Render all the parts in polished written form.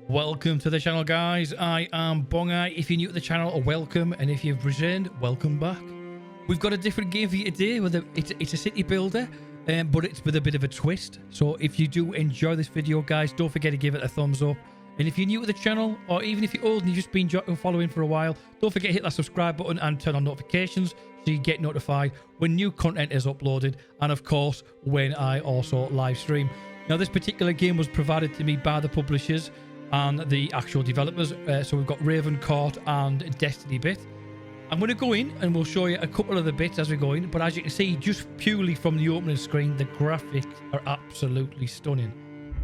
Welcome to the channel, guys. I am Bongai. If you're new to the channel, welcome, and if you've returned, welcome back. We've got a different game for you today. It's a city builder, but it's with a bit of a twist. So if you do enjoy this video, guys, don't forget to give it a thumbs up. And if you're new to the channel, or even if you're old and you've just been following for a while, don't forget to hit that subscribe button and turn on notifications so you get notified when new content is uploaded, and of course when I also live stream. Now, this particular game was provided to me by the publishers and the actual developers. So we've got Raven Court and Destiny Bit. I'm going to go in and we'll show you a couple of the bits as we go in, but as you can see, just purely from the opening screen, the graphics are absolutely stunning.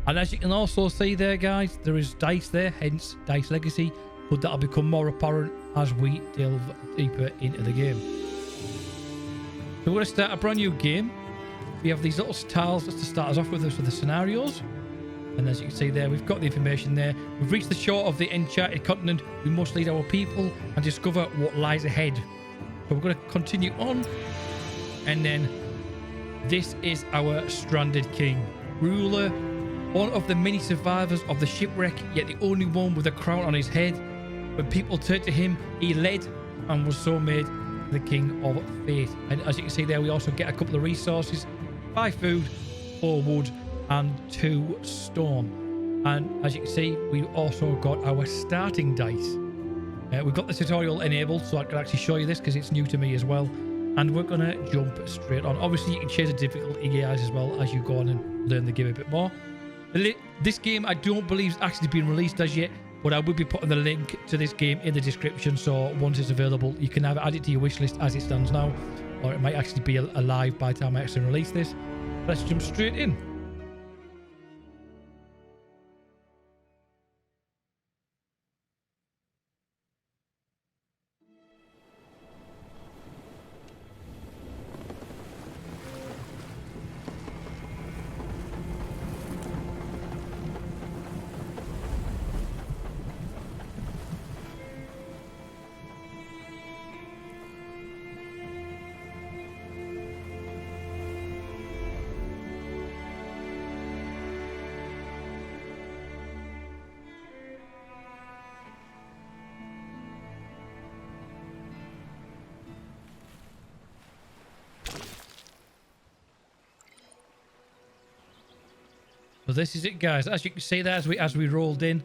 And as you can also see there, guys, there is dice there, hence Dice Legacy, but that'll become more apparent as we delve deeper into the game. So we're going to start a brand new game. We have these little tiles to start us off with for the scenarios. And as you can see there, we've got the information there. We've reached the shore of the enchanted continent. We must lead our people and discover what lies ahead. So we're going to continue on. And then this is our stranded king. Ruler, one of the many survivors of the shipwreck, yet the only one with a crown on his head. When people turned to him, he led and was so made the king of fate. And as you can see there, we also get a couple of resources. 5 food, 4 wood, and 2 stone. And as you can see, we've also got our starting dice. We've got the tutorial enabled, so I can actually show you this because it's new to me as well. And we're going to jump straight on. Obviously, you can change the difficulty, guys, as well as you go on and learn the game a bit more. This game, I don't believe, is actually been released as yet, but I will be putting the link to this game in the description. So once it's available, you can either add it to your wish list as it stands now, or it might actually be alive by the time I actually release this. Let's jump straight in. So this is it, guys. As you can see there, as we rolled in,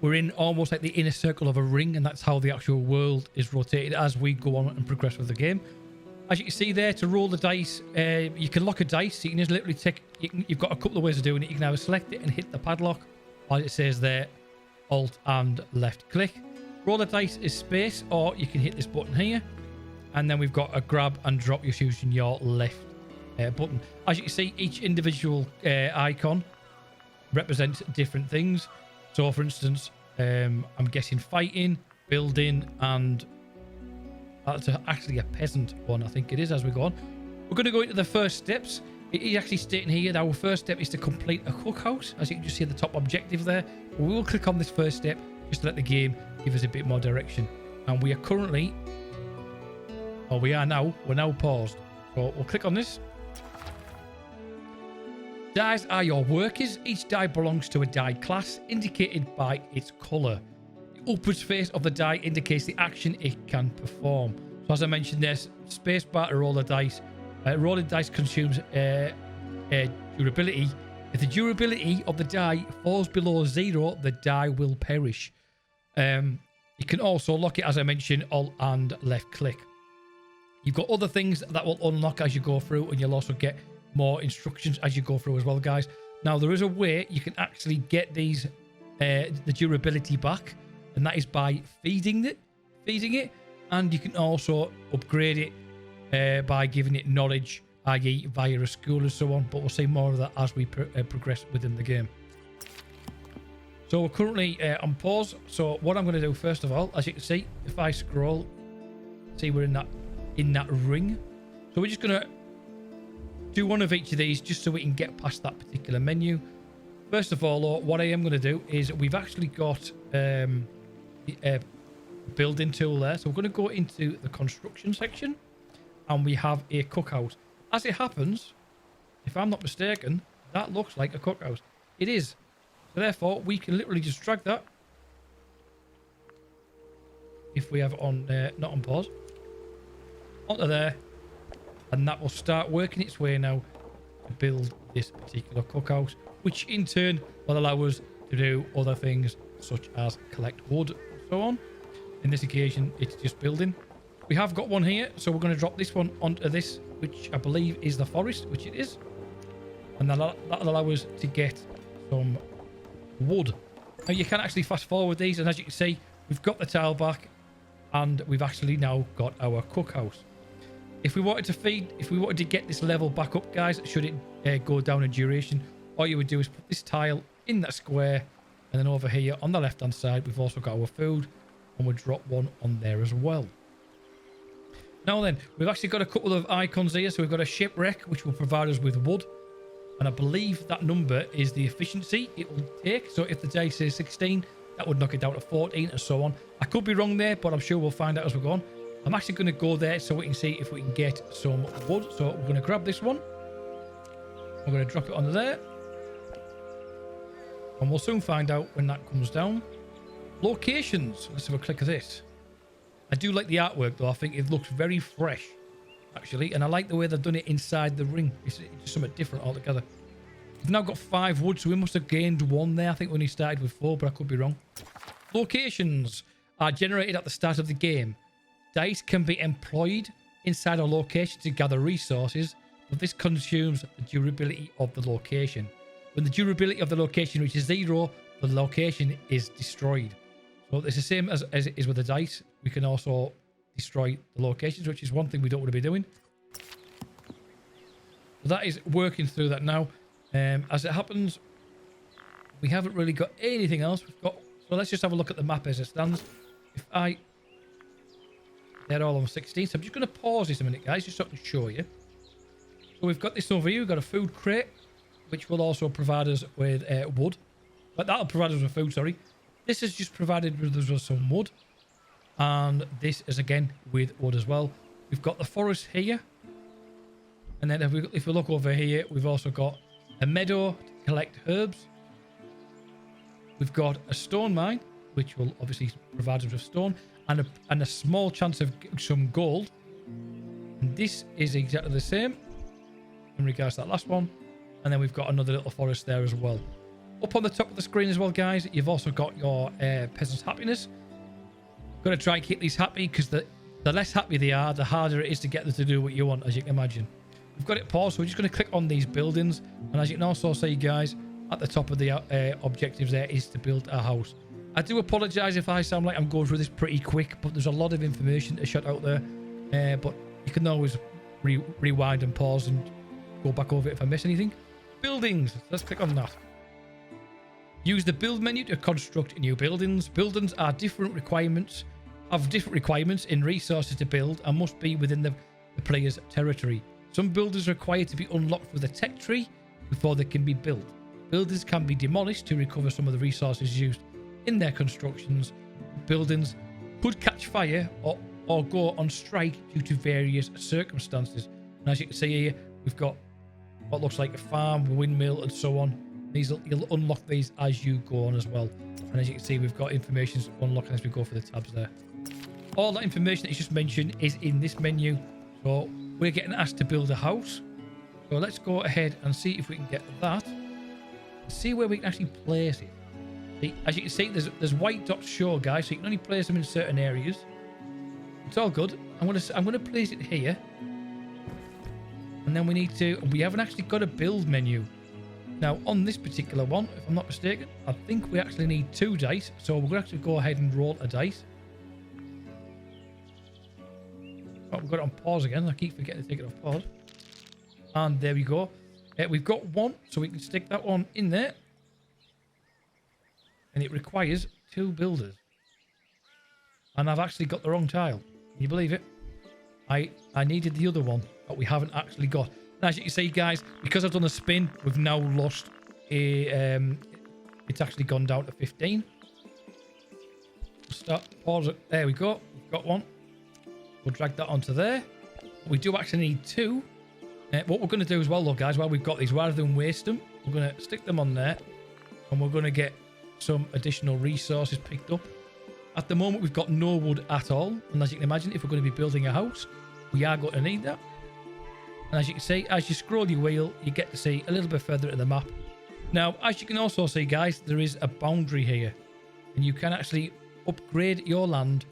we're in almost like the inner circle of a ring, and that's how the actual world is rotated as we go on and progress with the game. As you can see there, to roll the dice, you can lock a dice. So you can just literally take. You've got a couple of ways of doing it. You can either select it and hit the padlock, or it says there, Alt and left click. Roll the dice is space, or you can hit this button here, and then we've got a grab and drop using your left button. As you can see, each individual icon represent different things. So for instance, I'm guessing fighting, building, and that's actually a peasant one, I think it is, as we go on. We're going to go into the first steps. It is actually stating here that our first step is to complete a cookhouse. As you can just see the top objective there. We will click on this first step just to let the game give us a bit more direction. And we are currently, or we're now paused. So we'll click on this. Dice are your workers. Each die belongs to a die class indicated by its color. The upwards face of the die indicates the action it can perform. So as I mentioned, there's space bar to roll the dice. Rolling dice consumes durability. If the durability of the die falls below 0, the die will perish. You can also lock it, as I mentioned, Alt and left click. You've got other things that will unlock as you go through, and you'll also get more instructions as you go through as well, guys. Now, there is a way you can actually get these the durability back, and that is by feeding it, and you can also upgrade it by giving it knowledge, i.e. via a school and so on, but we'll see more of that as we progress within the game. So we're currently on pause. So what I'm going to do first of all, as you can see, if I scroll, see we're in that ring. So we're just going to do one of each of these just so we can get past that particular menu. First of all, what I am going to do is we've actually got building tool there. So we're going to go into the construction section, and we have a cookhouse. As it happens, if I'm not mistaken, that looks like a cookhouse. It is. So therefore, we can literally just drag that. If we have it on, not on pause, onto there, and that will start working its way now to build this particular cookhouse, which in turn will allow us to do other things such as collect wood and so on. In this occasion, it's just building. We have got one here, so we're going to drop this one onto this, which I believe is the forest, which it is, and that'll allow us to get some wood. Now you can actually fast forward these, and as you can see, we've got the tile back, and we've actually now got our cookhouse. If we wanted to get this level back up, guys, should it go down in duration, all you would do is put this tile in that square, and then over here on the left hand side we've also got our food, and we'll drop one on there as well. Now then, we've actually got a couple of icons here. So we've got a shipwreck, which will provide us with wood, and I believe that number is the efficiency it will take. So if the dice is 16, that would knock it down to 14 and so on. I could be wrong there, but I'm sure we'll find out as we go on. I'm actually going to go there so we can see if we can get some wood. So we're going to grab this one. We're going to drop it onto there, and we'll soon find out when that comes down. Locations. Let's have a click of this. I do like the artwork though. I think it looks very fresh, actually, and I like the way they've done it inside the ring. It's just something different altogether. We've now got 5 wood, so we must have gained 1 there. I think when he started with 4, but I could be wrong. Locations are generated at the start of the game. Dice can be employed inside a location to gather resources, but this consumes the durability of the location. When the durability of the location reaches 0, the location is destroyed. So it's the same as it is with the dice. We can also destroy the locations, which is one thing we don't want to be doing. So that is working through that now. As it happens, we haven't really got anything else. So let's just have a look at the map as it stands. They're all on 16. So I'm just going to pause this a minute, guys, just so I can show you. So we've got this over here. We've got a food crate, which will also provide us with wood. But that'll provide us with food, sorry. This has just provided us with some wood. And this is again with wood as well. We've got the forest here. And then if we look over here, we've also got a meadow to collect herbs. We've got a stone mine, which will obviously provide us with stone. And a small chance of some gold. And this is exactly the same in regards to that last one. And then we've got another little forest there as well. Up on the top of the screen as well, guys, you've also got your peasant's happiness. Got to try and keep these happy, because the less happy they are, the harder it is to get them to do what you want, as you can imagine. We've got it paused, so we're just going to click on these buildings. And as you can also see, guys, at the top of the objectives there is to build a house. I do apologise if I sound like I'm going through this pretty quick, but there's a lot of information to shut out there. But you can always rewind and pause and go back over it if I miss anything. Buildings. Let's click on that. Use the build menu to construct new buildings. Buildings are have different requirements in resources to build and must be within the player's territory. Some buildings are required to be unlocked with a tech tree before they can be built. Buildings can be demolished to recover some of the resources used in their constructions. Buildings could catch fire or go on strike due to various circumstances. And as you can see here, we've got what looks like a farm, a windmill, and so on. You'll unlock these as you go on as well. And as you can see, we've got information unlocking as we go for the tabs there. All that information that you just mentioned is in this menu. So we're getting asked to build a house. So let's go ahead and see if we can get that. See where we can actually place it. See, as you can see, there's white dots show, guys, so you can only place them in certain areas. It's all good. I'm gonna place it here. And then we haven't actually got a build menu. Now, on this particular one, if I'm not mistaken, I think we actually need 2 dice. So we're going to actually go ahead and roll a dice. Oh, we've got it on pause again. I keep forgetting to take it off pause. And there we go. We've got 1, so we can stick that one in there. And it requires 2 builders. And I've actually got the wrong tile. Can you believe it? I needed the other one, but we haven't actually got. And as you can see, guys, because I've done a spin, we've now lost a... it's actually gone down to 15. Start, pause it. There we go. We've got one. We'll drag that onto there. We do actually need two. What we're going to do as well, though, guys, while we've got these, rather than waste them, we're going to stick them on there. And we're going to get some additional resources picked up. At the moment, we've got no wood at all. And as you can imagine, if we're going to be building a house, we are going to need that. And as you can see, as you scroll your wheel, you get to see a little bit further in the map. Now, as you can also see, guys, there is a boundary here. And you can actually upgrade your land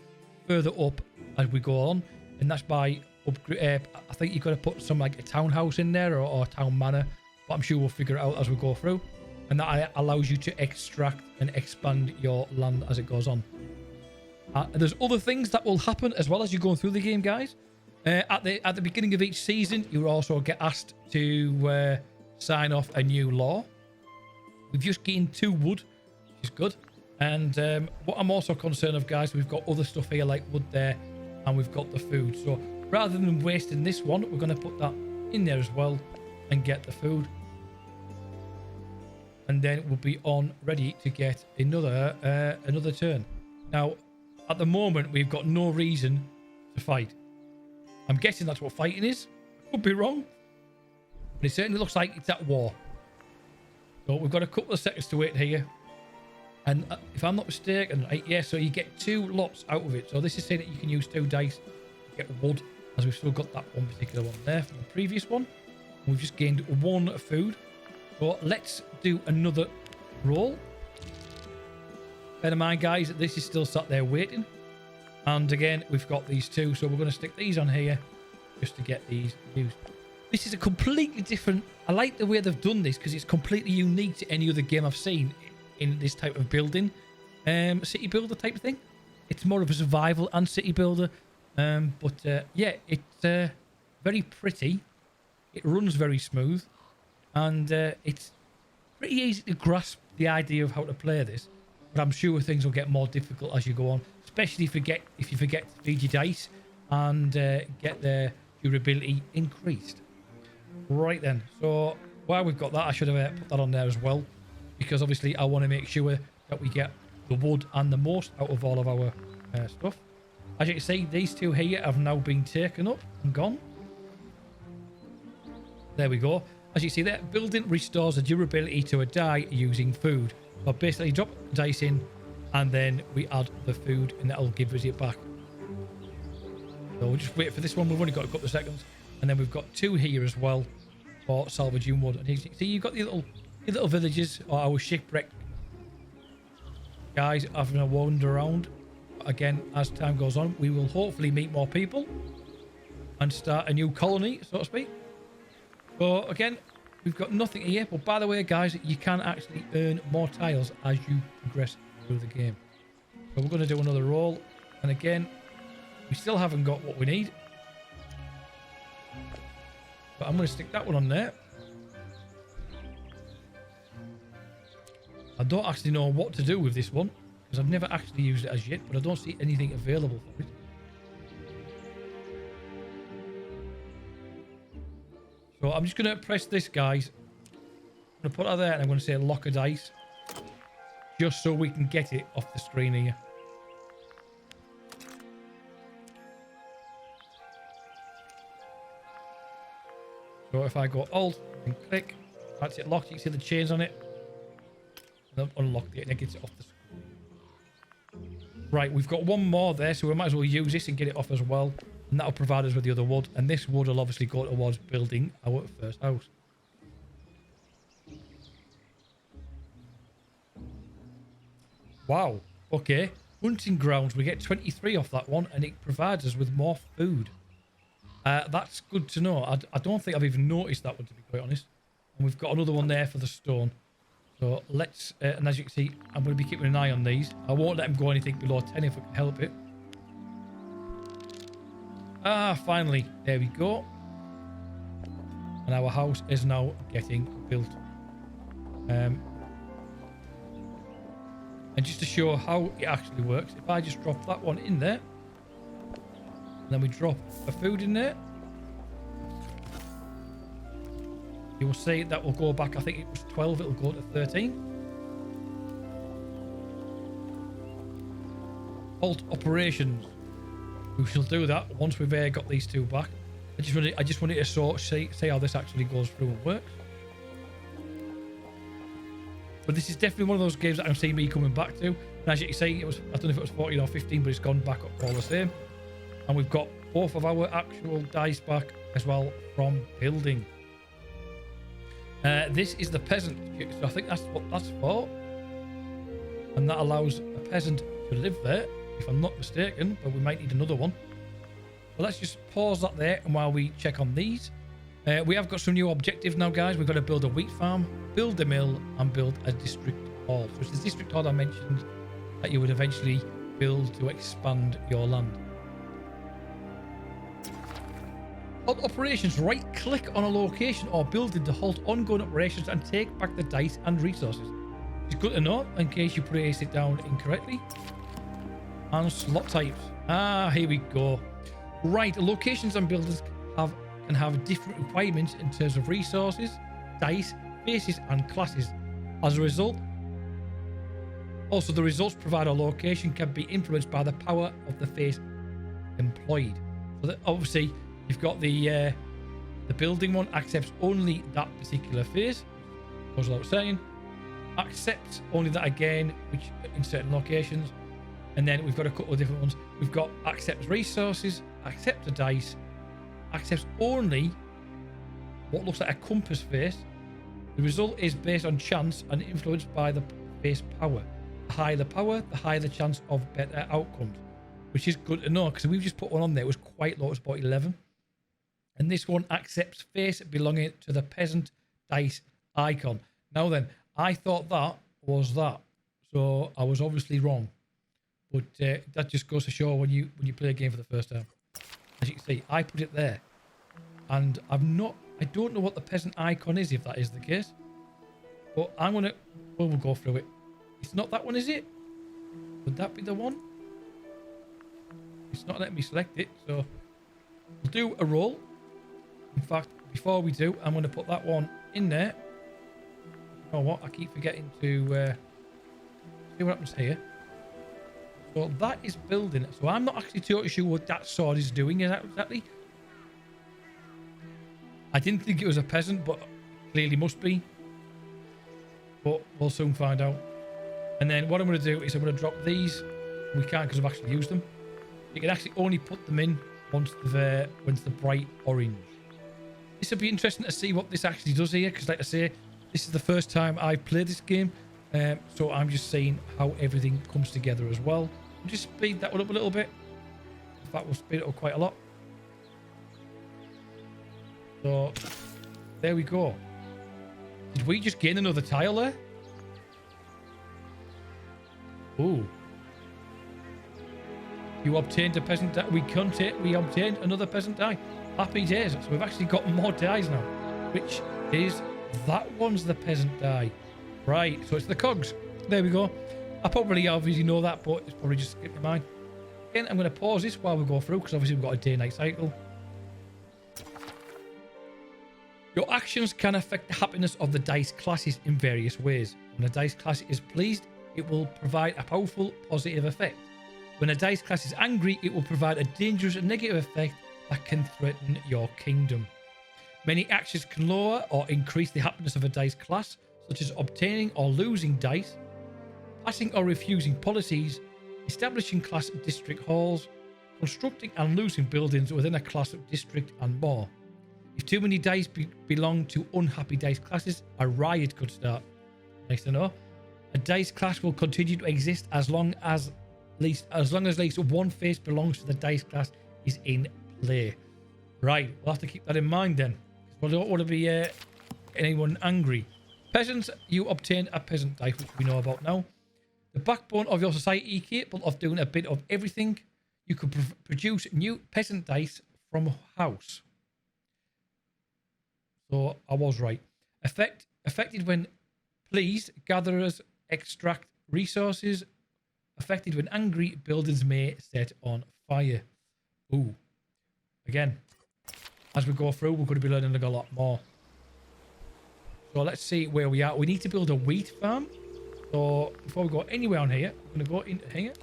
further up as we go on. And that's by upgrade. I think you've got to put some like a townhouse in there or a town manor. But I'm sure we'll figure it out as we go through. And that allows you to extract and expand your land as it goes on. There's other things that will happen as well as you're going through the game, guys. At the beginning of each season, you also get asked to sign off a new law. We've just gained 2 wood, which is good. And what I'm also concerned of, guys, we've got other stuff here like wood there, and we've got the food. So rather than wasting this one, we're going to put that in there as well and get the food. And then we'll be on ready to get another turn. Now, at the moment, we've got no reason to fight. I'm guessing that's what fighting is. I could be wrong. But it certainly looks like it's at war. So we've got a couple of seconds to wait here. And if I'm not mistaken, yeah, so you get 2 lots out of it. So this is saying that you can use 2 dice to get wood, as we've still got that one particular one there from the previous one. And we've just gained 1 food. So let's do another roll. Bear in mind, guys, this is still sat there waiting. And again, we've got these 2. So we're going to stick these on here just to get these used. This is a completely different... I like the way they've done this because it's completely unique to any other game I've seen in this type of building. City builder type of thing. It's more of a survival and city builder. Yeah, it's very pretty. It runs very smooth. And it's pretty easy to grasp the idea of how to play this. But I'm sure things will get more difficult as you go on. Especially if you forget to feed your dice and get their durability increased. Right then. So while we've got that, I should have put that on there as well. Because obviously I want to make sure that we get the wood and the most out of all of our stuff. As you can see, these 2 here have now been taken up and gone. There we go. As you see there, building restores the durability to a die using food. So basically drop the dice in and then we add the food and that'll give us it back. So we'll just wait for this one. We've only got a couple of seconds. And then we've got 2 here as well for salvaging wood. And you see, you've got the little villages or our shipwrecked guys having a wander around. Again, as time goes on, we will hopefully meet more people and start a new colony, so to speak. So again, we've got nothing here. But by the way, guys, you can actually earn more tiles as you progress through the game. So we're going to do another roll. And again, we still haven't got what we need. But I'm going to stick that one on there. I don't actually know what to do with this one because I've never actually used it as yet, but I don't see anything available for it. So I'm just going to press this, guys. I'm going to put that there and I'm going to say lock a dice just so we can get it off the screen here. So if I go Alt and click, that's it locked. You can see the chains on it. And then unlock it and it gets it off the screen. Right, we've got one more there, so we might as well use this and get it off as well. And that'll provide us with the other wood. And this wood will obviously go towards building our first house. Wow. Okay. Hunting grounds. We get 23 off that one. And it provides us with more food. That's good to know. I don't think I've even noticed that one, to be quite honest. And we've got another one there for the stone. So let's... and as you can see, I'm going to be keeping an eye on these. I won't let them go anything below 10 if I can help it. Ah, finally. There we go. And our house is now getting built. And just to show how it actually works, if I just drop that one in there, and then we drop the food in there, you will see that will go back. I think it was 12, it'll go to 13. halt operations. We shall do that once we've got these two back. I just wanted to sort of see how this actually goes through and works. But this is definitely one of those games that I'm seeing me coming back to. And as you can see, I don't know if it was 14 or 15, but it's gone back up all the same. And we've got both of our actual dice back as well from building. This is the peasant, so I think that's what that's for. And that allows a peasant to live there, if I'm not mistaken, but we might need another one. But let's just pause that there, and while we check on these, we have got some new objectives now, guys. We've got to build a wheat farm, build a mill, and build a district hall. So it's the district hall I mentioned that you would eventually build to expand your land. Halt operations. Right click on a location or building to halt ongoing operations and take back the dice and resources. It's good to know in case you place it down incorrectly. And slot types. Here we go. Right, locations and buildings can have different requirements in terms of resources, dice, faces, and classes. As a result, also the results provided a location can be influenced by the power of the face employed. So that obviously you've got the building one accepts only that particular phase, goes without saying. Accepts only that again, which in certain locations. And then we've got a couple of different ones. We've got accepts resources, accepts a dice, accepts only what looks like a compass face. The result is based on chance and influenced by the face power. The higher the power, the higher the chance of better outcomes, which is good to know because we've just put one on there. It was quite low, it's about 11. And this one accepts face belonging to the peasant dice icon. Now then, I thought that was that, so I was obviously wrong. But that just goes to show when you play a game for the first time. As you can see, I put it there, and I don't know what the peasant icon is if that is the case. But we'll go through it. It's not that one, is it? Would that be the one? It's not letting me select it, so we'll do a roll. In fact, before we do, I'm going to put that one in there. You know what? I keep forgetting to see what happens here. So that is building. So I'm not actually totally sure what that sword is doing exactly. I didn't think it was a peasant, but clearly must be. But we'll soon find out. And then what I'm going to do is I'm going to drop these. We can't because I've actually used them. You can actually only put them in once they're bright orange. This will be interesting to see what this actually does here, because like I say, this is the first time I've played this game. So I'm just seeing how everything comes together as well. I'll just speed that one up a little bit. In fact, we'll speed it up quite a lot. So there we go. Did we just gain another tile there? Ooh. You obtained a peasant die. We obtained another peasant die. Happy days. So we've actually got more dies now. Which is... that one's the peasant die. Right. So it's the cogs. There we go. I probably obviously know that, but it's probably just skipped my mind. Again, I'm going to pause this while we go through, because obviously we've got a day-night cycle. Your actions can affect the happiness of the dice classes in various ways. When a dice class is pleased, it will provide a powerful positive effect. When a dice class is angry, it will provide a dangerous negative effect that can threaten your kingdom. Many actions can lower or increase the happiness of a dice class, such as obtaining or losing dice, passing or refusing policies, establishing class district halls, constructing and losing buildings within a class of district, and more. If too many dice belong to unhappy dice classes, a riot could start. Nice to know. A dice class will continue to exist as long as at least one face belongs to the dice class is in play. Right, we'll have to keep that in mind then. We don't want to be anyone angry. Peasants, you obtain a peasant dice, which we know about now. The backbone of your society, capable of doing a bit of everything. You can produce new peasant dice from house. So I was right. Affected when pleased, gatherers extract resources. Affected when angry, buildings may set on fire. Ooh. Again, as we go through, we're going to be learning a lot more. So let's see where we are. We need to build a wheat farm. So before we go anywhere on here, we're going to go into here.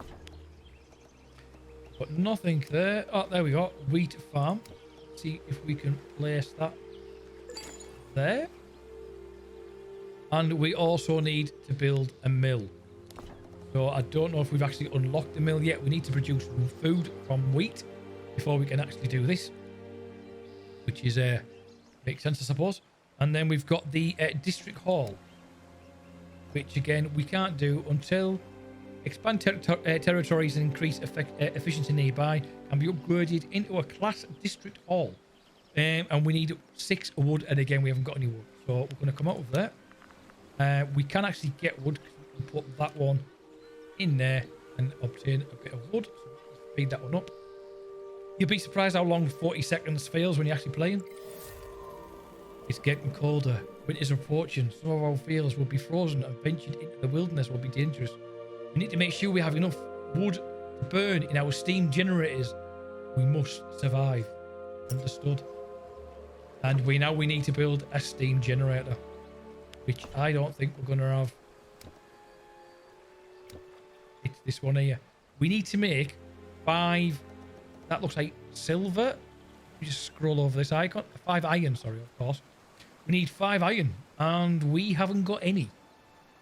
But nothing there. Oh, there we go. Wheat farm. See if we can place that there. And we also need to build a mill. So I don't know if we've actually unlocked the mill yet. We need to produce some food from wheat before we can actually do this. Which is, makes sense, I suppose. And then we've got the district hall. Which, again, we can't do until expand territories and increase efficiency nearby can be upgraded into a class district hall. And we need 6 wood. And again, we haven't got any wood. So we're going to come out of there. We can actually get wood. We can put that one in there and obtain a bit of wood. So let's speed that one up. You'll be surprised how long 40 seconds feels when you're actually playing. It's getting colder. Winter's approaching. Some of our fields will be frozen and ventured into the wilderness will be dangerous. We need to make sure we have enough wood to burn in our steam generators. We must survive. Understood. And we need to build a steam generator, which I don't think we're going to have. It's this one here. We need to make 5. That looks like silver. We just scroll over this icon. 5 iron, sorry, of course. We need 5 iron, and we haven't got any.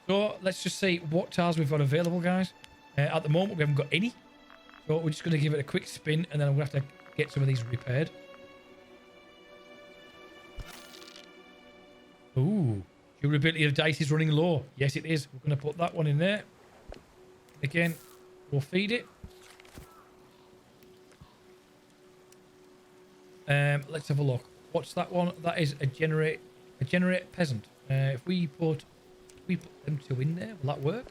So let's just see what tiles we've got available, guys. At the moment, we haven't got any. So we're just going to give it a quick spin, and then I'm going to have to get some of these repaired. Ooh, durability of dice is running low. Yes, it is. We're going to put that one in there. Again, we'll feed it. Let's have a look. What's that one? That is a generate peasant. If we put them 2 in there, will that work?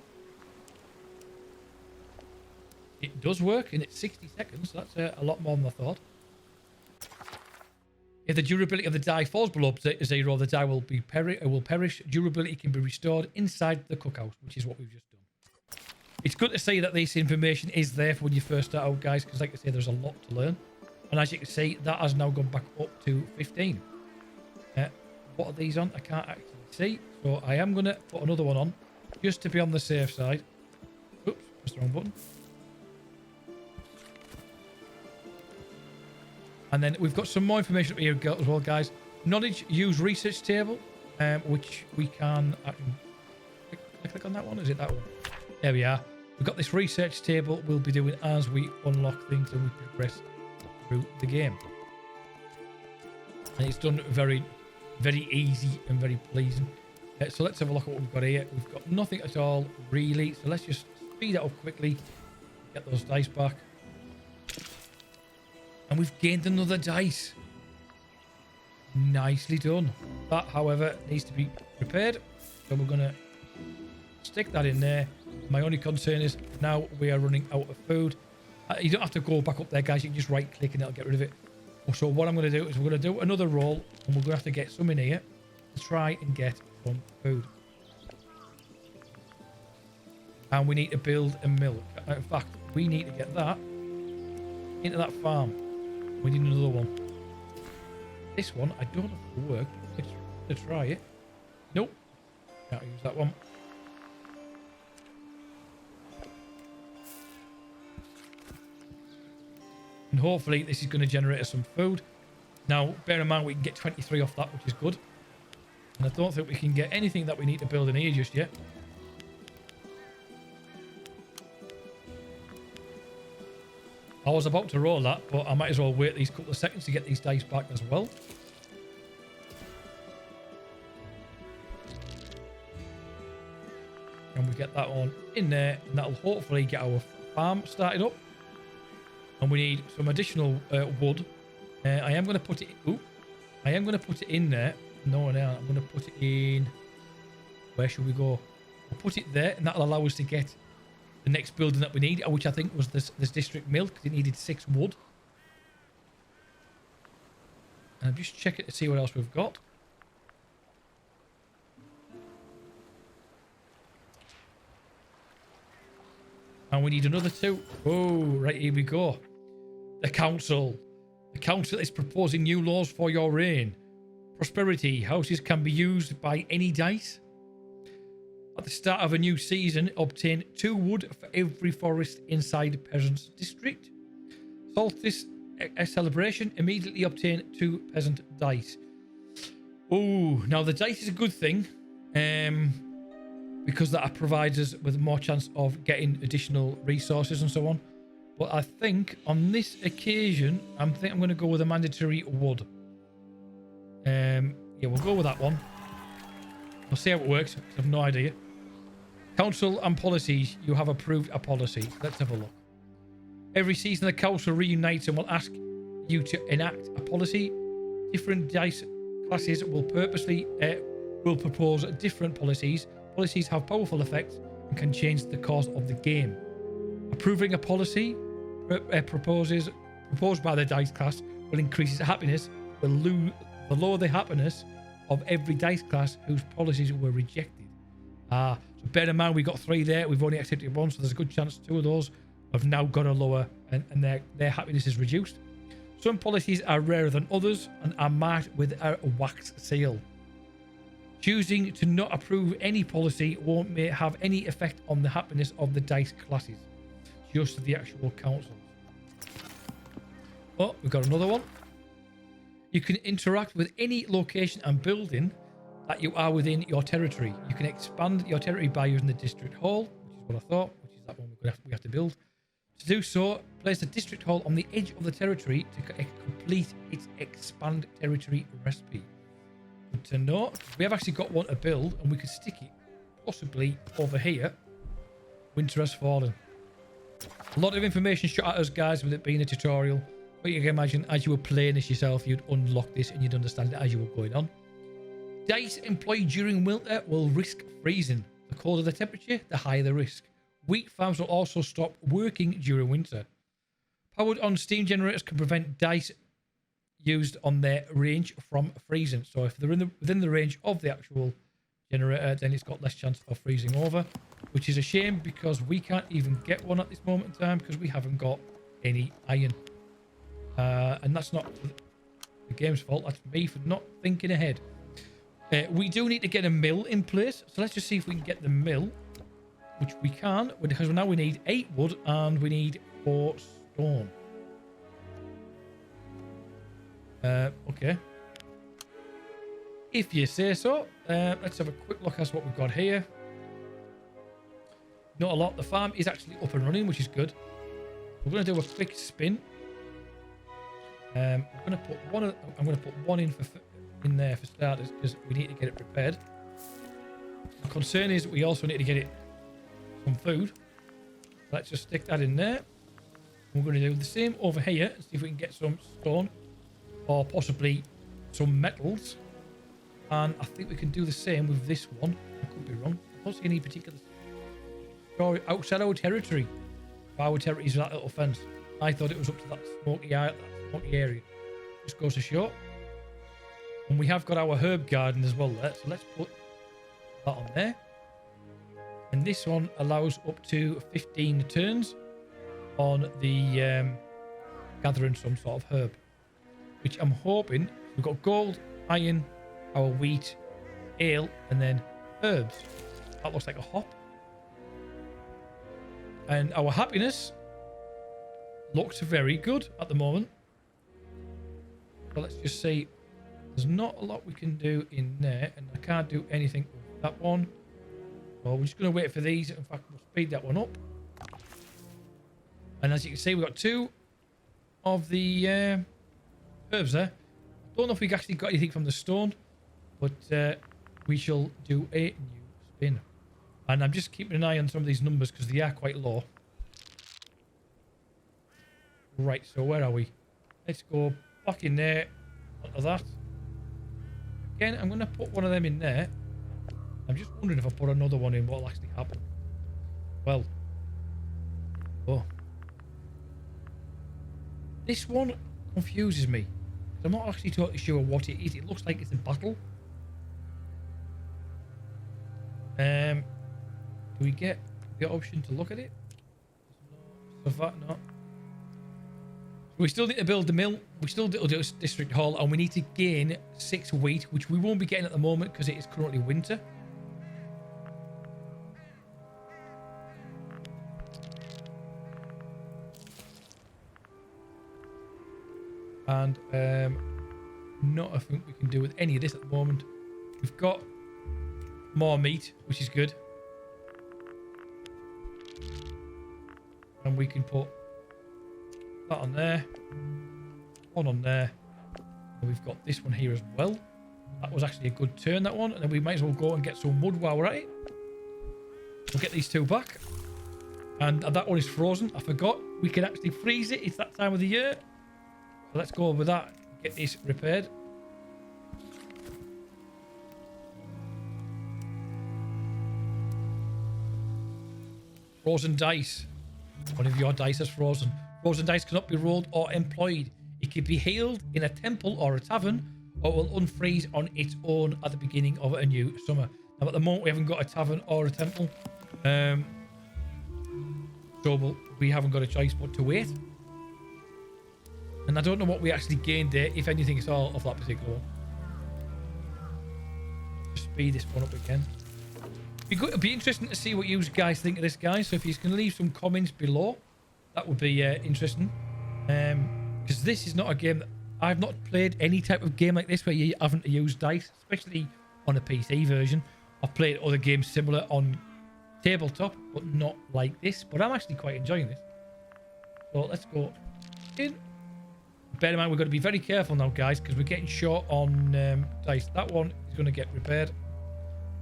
It does work, and it's 60 seconds. That's a lot more than I thought. If the durability of the die falls below 0, the die will perish. Durability can be restored inside the cookhouse, which is what we've just done. It's good to see that this information is there for when you first start out, guys, because like I say, there's a lot to learn. And as you can see, that has now gone back up to 15. What are these on? I can't actually see. So I am going to put another one on, just to be on the safe side. Oops, pressed the wrong button. And then we've got some more information up here as well, guys. Knowledge use research table, which we can... click on that one. Is it that one? There we are. We've got this research table we'll be doing as we unlock things and we progress through the game. And it's done very, very easy and very pleasing. So let's have a look at what we've got here. We've got nothing at all, really. So let's just speed it up quickly. Get those dice back. And we've gained another dice. Nicely done. That, however, needs to be prepared. So we're going to stick that in there. My only concern is now we are running out of food. You don't have to go back up there, guys. You can just right click and it'll get rid of it. So what I'm going to do is we're going to do another roll, and we're going to have to get some in here to try and get some food. And we need to build a mill. In fact, we need to get that into that farm. We need another one. This one, I don't know if it'll work. Let's try it. Nope. Can't use that one. And hopefully this is going to generate us some food. Now, bear in mind we can get 23 off that, which is good. And I don't think we can get anything that we need to build in here just yet. I was about to roll that, but I might as well wait these couple of seconds to get these dice back as well. And we get that on in there, and that'll hopefully get our farm started up. And we need some additional wood. I am going to put it... Ooh, I am going to put it in there. No, I'm going to put it in... Where should we go? We'll put it there, and that'll allow us to get the next building that we need, which I think was this district mill, because it needed 6 wood. And I'm just checking to see what else we've got. And we need another 2. Oh, right, here we go. The council. The council is proposing new laws for your reign. Prosperity. Houses can be used by any dice. At the start of a new season, obtain 2 wood for every forest inside Peasant's District. Solstice a celebration. Immediately obtain 2 peasant dice. Oh, now the dice is a good thing. Because that provides us with more chance of getting additional resources and so on. But I think on this occasion, I'm going to go with a mandatory wood. Yeah, we'll go with that one. We'll see how it works. I have no idea. Council and policies. You have approved a policy. Let's have a look. Every season, the council reunites and will ask you to enact a policy. Different dice classes will propose different policies. Policies have powerful effects and can change the course of the game. Approving a policy proposed by the dice class will increase its happiness, will lower the happiness of every dice class whose policies were rejected. So bear in mind, we got 3 there. We've only accepted 1, so there's a good chance 2 of those have now got a lower, and their happiness is reduced. Some policies are rarer than others and are marked with a wax seal. Choosing to not approve any policy won't have any effect on the happiness of the dice classes, just the actual councils. Oh, we've got another one. You can interact with any location and building that you are within your territory. You can expand your territory by using the district hall, which is what I thought, which is that one we have to build. To do so, place the district hall on the edge of the territory to complete its expand territory recipe. Good to know. We have actually got one to build, and we could stick it possibly over here. Winter has fallen. A lot of information shot at us, guys, with it being a tutorial. But you can imagine, as you were playing this yourself, you'd unlock this and you'd understand it as you were going on. Dice employed during winter will risk freezing. The colder the temperature, the higher the risk. Wheat farms will also stop working during winter. Powered on steam generators can prevent dice used on their range from freezing. So if they're within the range of the actual generator, then it's got less chance of freezing over, which is a shame because we can't even get one at this moment in time because we haven't got any iron. And that's not the game's fault. That's me for not thinking ahead. We do need to get a mill in place. So let's just see if we can get the mill, which we can, because now we need 8 wood and we need 4 stone. Okay. If you say so. Let's have a quick look at what we've got here. Not a lot. The farm is actually up and running, which is good. We're going to do a quick spin. I'm going to put one in there for starters because we need to get it prepared. The concern is we also need to get it some food. Let's just stick that in there. We're going to do the same over here and see if we can get some stone or possibly some metals. And I think we can do the same with this one. I could be wrong. I don't see any particular story outside our territory. Our territory is that little fence. I thought it was up to that smoky area. Just goes to show. And we have got our herb garden as well there. So let's put that on there. And this one allows up to 15 turns on the gathering some sort of herb. Which I'm hoping, we've got gold, iron, our wheat, ale, and then herbs. That looks like a hop. And our happiness looks very good at the moment. So let's just see. There's not a lot we can do in there, and I can't do anything with that one. So we're just going to wait for these. In fact, we'll speed that one up. And as you can see, we've got 2 of the herbs there. I don't know if we actually got anything from the stone, but we shall do a new spin. And I'm just keeping an eye on some of these numbers because they are quite low. Right, so where are we? Let's go back in there. Onto that. Again, I'm going to put one of them in there. I'm just wondering if I put another one in, what will actually happen. Well. Oh. This one confuses me. I'm not actually totally sure what it is. It looks like it's a battle. Do we get the option to look at it? So far, no. We still need to build the mill. We still need to do a district hall, and we need to gain 6 wheat, which we won't be getting at the moment because it is currently winter. And not a thing we can do with any of this at the moment. We've got more meat, which is good. And we can put that on there. One on there. And we've got this one here as well. That was actually a good turn, that one. And then we might as well go and get some wood while we're at it. We'll get these two back. And that one is frozen. I forgot. We can actually freeze it. It's that time of the year. So let's go with that. Get this repaired. Frozen dice. One of your dice is frozen. Frozen dice cannot be rolled or employed. It can be healed in a temple or a tavern, or will unfreeze on its own at the beginning of a new summer. Now, at the moment, we haven't got a tavern or a temple. So we haven't got a choice but to wait. And I don't know what we actually gained there, if anything at all, of that particular one. Just speed this one up again. It'd be interesting to see what you guys think of this, guys. So if you can leave some comments below, that would be interesting. Because this is not a game that I've not played any type of game like this where you haven't used dice, especially on a PC version. I've played other games similar on tabletop, but not like this. But I'm actually quite enjoying this. So let's go in. Bear in mind, we've got to be very careful now, guys, because we're getting short on dice. That one is going to get repaired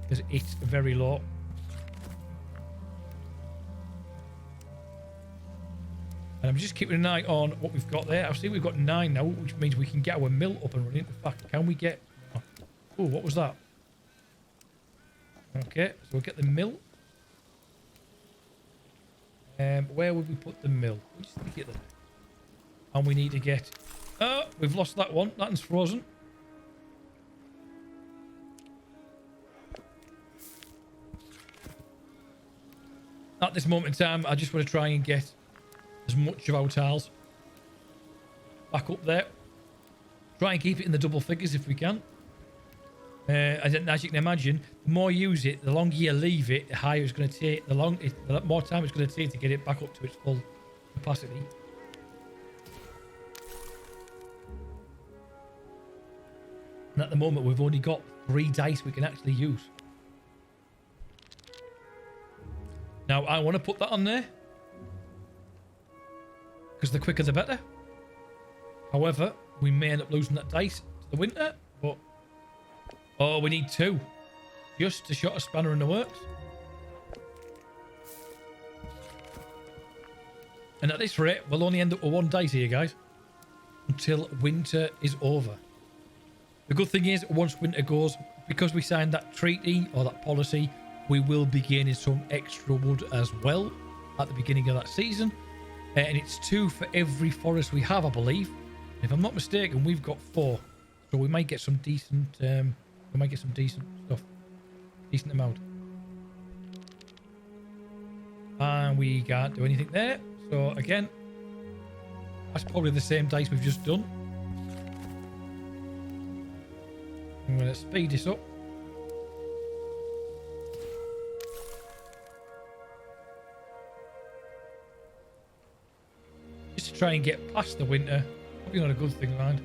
because it's very low. And I'm just keeping an eye on what we've got there. I see we've got 9 now, which means we can get our mill up and running. In fact, can we get... Oh, what was that? Okay, so we'll get the mill. Where would we put the mill? We'll just stick it there. And we need to get... Oh, we've lost that one. That one's frozen. At this moment in time, I just want to try and get as much of our tiles back up there. Try and keep it in the double figures if we can. As you can imagine, the more you use it, the longer you leave it, the higher it's going to take. The more time it's going to take to get it back up to its full capacity. And at the moment, we've only got 3 dice we can actually use. Now, I want to put that on there, because the quicker the better. However, we may end up losing that dice to the winter, but... Oh, we need 2. Just to shot a spanner in the works. And at this rate, we'll only end up with 1 dice here, guys, until winter is over. The good thing is, once winter goes, because we signed that treaty or that policy, we will be gaining some extra wood as well at the beginning of that season. And it's 2 for every forest we have, I believe. If I'm not mistaken, we've got 4. So we might get some decent... we might get some decent stuff. Decent amount. And we can't do anything there. So again, that's probably the same dice we've just done. I'm going to speed this up. Just to try and get past the winter. Probably not a good thing, mind.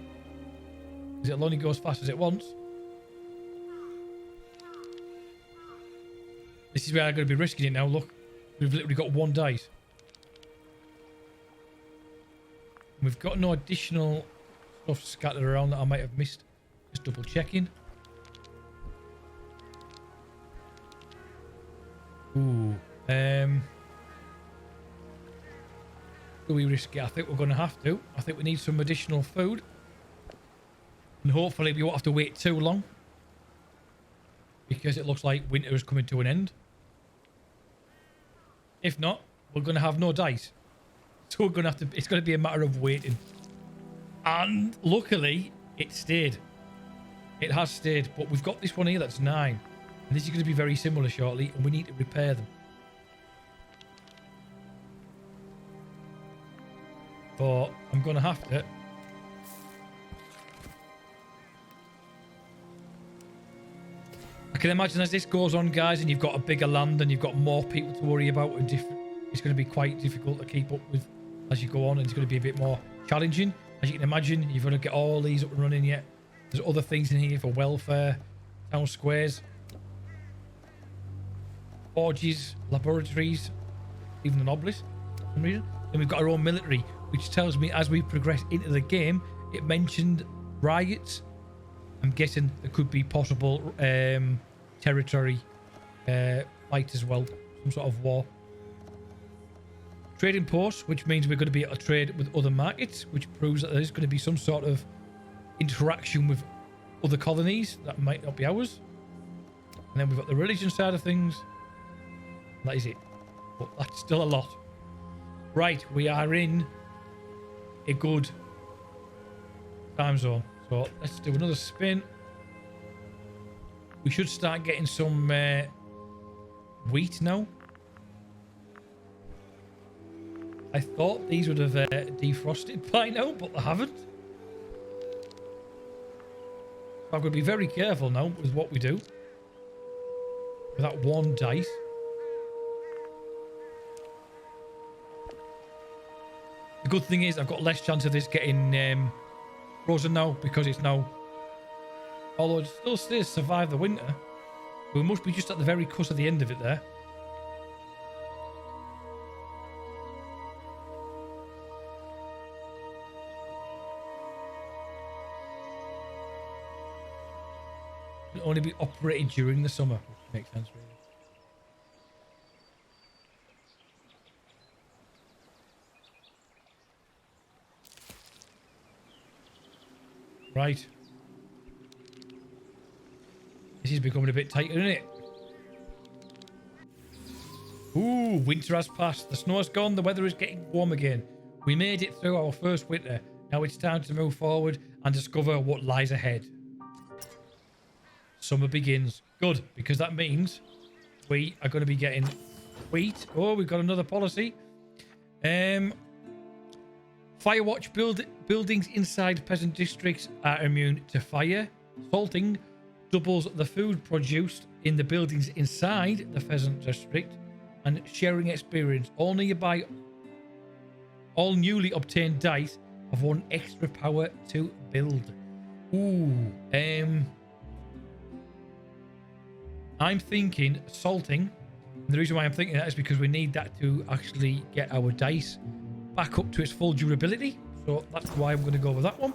Because it'll only go as fast as it wants. This is where I'm going to be risking it now. Look, we've literally got 1 dice. We've got no additional stuff scattered around that I might have missed. Just double checking. Ooh. Do we risk it? I think we're going to have to. I think we need some additional food. And hopefully we won't have to wait too long. Because it looks like winter is coming to an end. If not, we're going to have no dice. So we're going to have to... It's going to be a matter of waiting. And luckily, it stayed. It has stayed. But we've got this one here that's 9. And this is going to be very similar shortly. And we need to repair them. But I'm going to have to... I can imagine as this goes on, guys, and you've got a bigger land and you've got more people to worry about, and it's going to be quite difficult to keep up with as you go on, and it's going to be a bit more challenging. As you can imagine, you've got to get all these up and running yet. There's other things in here for welfare, town squares, forges, laboratories, even an obelisk for some reason. Then we've got our own military, which tells me as we progress into the game, it mentioned riots. I'm guessing there could be possible territory fight as well, some sort of war. Trading posts, which means we're going to be able to trade with other markets, which proves that there's going to be some sort of interaction with other colonies that might not be ours. And then we've got the religion side of things. That is it. But that's still a lot. Right, we are in a good time zone. So let's do another spin. We should start getting some wheat now. I thought these would have defrosted by now, but they haven't. So I'm going to be very careful now with what we do. With that one dice. The good thing is I've got less chance of this getting frozen now, because it's now... Although it still says survive the winter. We must be just at the very cusp of the end of it there. It'll only be operated during the summer, which makes sense really. Right. This is becoming a bit tighter, isn't it? Ooh, winter has passed. The snow has gone. The weather is getting warm again. We made it through our first winter. Now it's time to move forward and discover what lies ahead. Summer begins. Good, because that means we are going to be getting wheat. Oh, we've got another policy. Firewatch buildings inside peasant districts are immune to fire. Salting doubles the food produced in the buildings inside the peasant district. And sharing experience. All newly obtained dice have 1 extra power to build. Ooh. I'm thinking salting. And the reason why I'm thinking that is because we need that to actually get our dice back up to its full durability. So that's why I'm going to go with that one.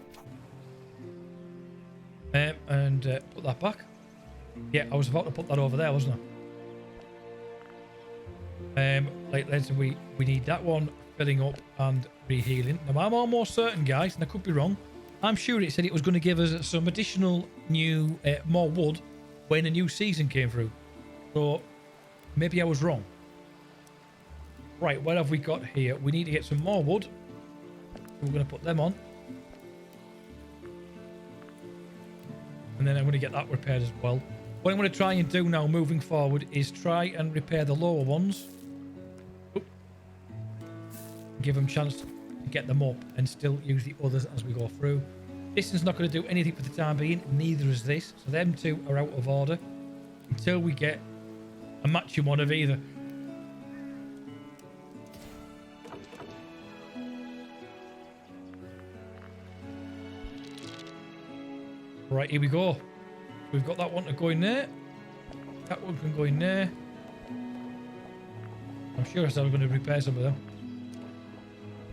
And put that back. Yeah, I was about to put that over there, wasn't I? We need that one filling up and rehealing. Now I'm almost certain, guys, and I could be wrong. I'm sure it said it was going to give us some additional new more wood when a new season came through. So maybe I was wrong. Right, what have we got here? We need to get some more wood. We're going to put them on. And then I'm going to get that repaired as well. What I'm going to try and do now moving forward is try and repair the lower ones. Give them a chance to get them up and still use the others as we go through. This is not going to do anything for the time being. Neither is this. So them two are out of order until we get a matching one of either. Right, here we go. We've got that one to go in there. That one can go in there. I'm sure I said I'm going to repair some of them.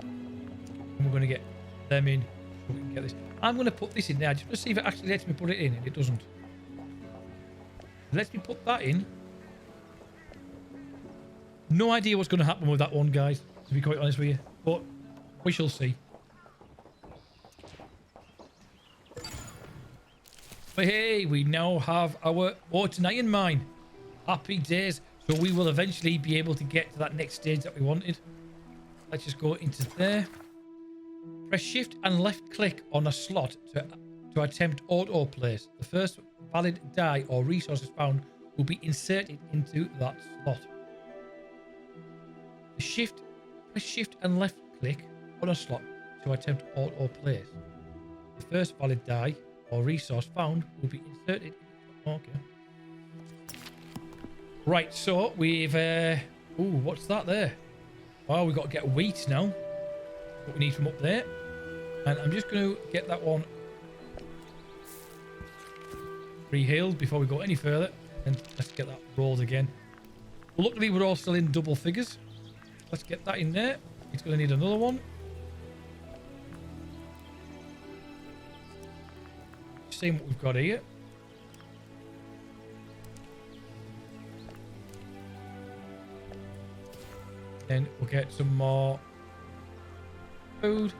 And we're going to get them in so we can get this. I'm going to put this in there just to see if it actually lets me put it in, and it doesn't. It lets me put that in. No idea what's going to happen with that one, guys, to be quite honest with you. But we shall see. But hey, we now have our water iron mine. Happy days. So we will eventually be able to get to that next stage that we wanted. Let's just go into there. Press shift and left click on a slot to attempt auto place. The first valid die or resources found will be inserted into that slot. Press shift and left click on a slot to attempt auto place. The first valid die or resource found will be inserted. Okay. Right, so we've ooh, what's that there? Oh, we've got to get wheat now. What we need from up there. And I'm just going to get that one re-healed before we go any further. And let's get that rolled again. Well, luckily, we're all still in double figures. Let's get that in there. It's going to need another one. Seeing what we've got here. Then we'll get some more food.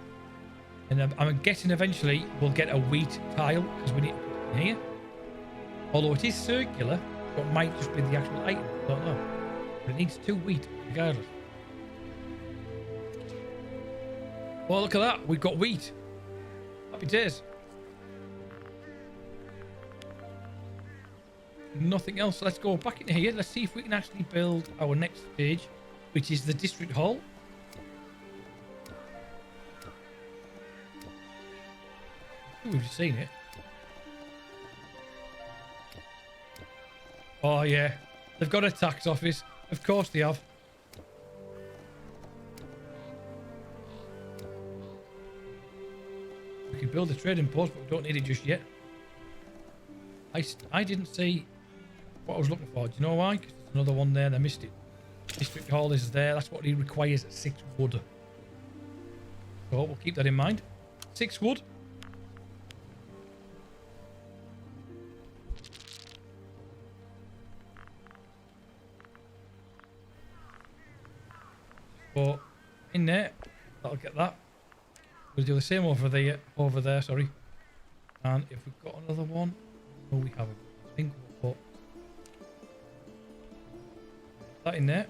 And I'm guessing eventually we'll get a wheat tile because we need to put it in here. Although it is circular, so it might just be the actual item. I don't know. But it needs 2 wheat regardless. Well, look at that. We've got wheat. Happy days. Nothing else. Let's go back in here. Let's see if we can actually build our next stage, which is the district hall. Ooh, we've just seen it. Oh yeah, they've got a tax office. Of course they have. We could build a trading post, but we don't need it just yet. I didn't see what I was looking for. Do you know why? Because there's another one there and I missed it. District hall is there. That's what he requires, 6 wood. So we'll keep that in mind. 6 wood. So in there, that'll get that. We'll do the same over there, sorry. And if we've got another one, no, we haven't. I think we'll put that in there.